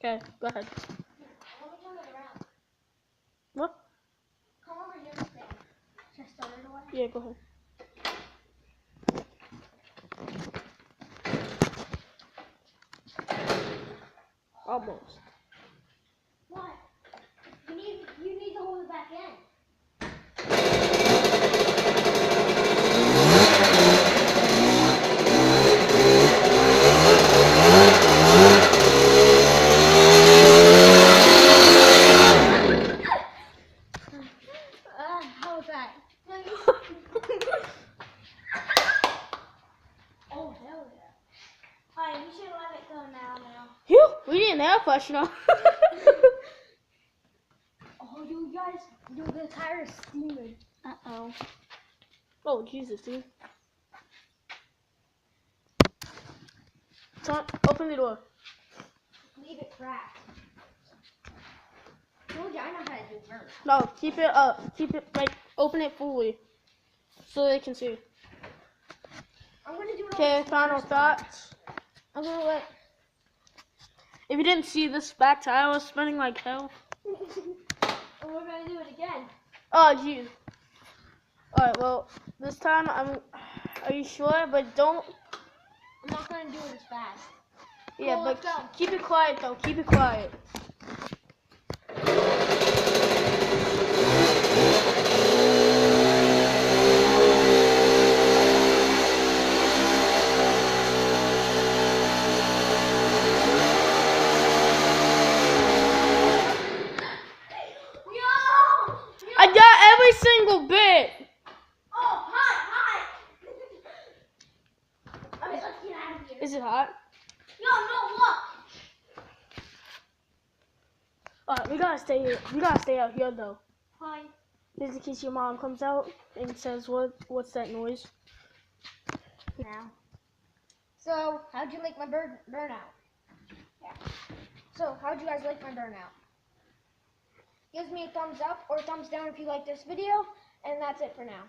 Okay, go ahead. Let me turn it around. What? Come over here and stand. Should I start it away? Yeah, go ahead. Almost. What? You need to hold it back in. How was that? Oh, hell yeah. Alright, we should let it go now. Phew, we didn't have flash now. Oh, you guys, the tire is steaming. Uh-oh. Oh, Jesus, dude. Come on, open the door. Leave it cracked. Told you I know how to do work. No, keep it up. Keep it, like, open it fully. So they can see. I'm gonna do it. Okay, final thoughts. I'm gonna let. If you didn't see this back tire was spinning like hell. And we're gonna do it again. Oh, jeez. Alright, well, this time are you sure? But don't. I'm not gonna do it as fast. Yeah, Well, but let's go. keep it quiet though. Keep it quiet. No! I got every single bit. Oh, hot! Okay, let's get out of here. Is it hot? No, look! Alright, we gotta stay here. We gotta stay out here though. Fine. Just in case your mom comes out and says, what's that noise? Now. So, how'd you like my burnout? Yeah. So, how'd you guys like my burnout? Give me a thumbs up or a thumbs down if you like this video, and that's it for now.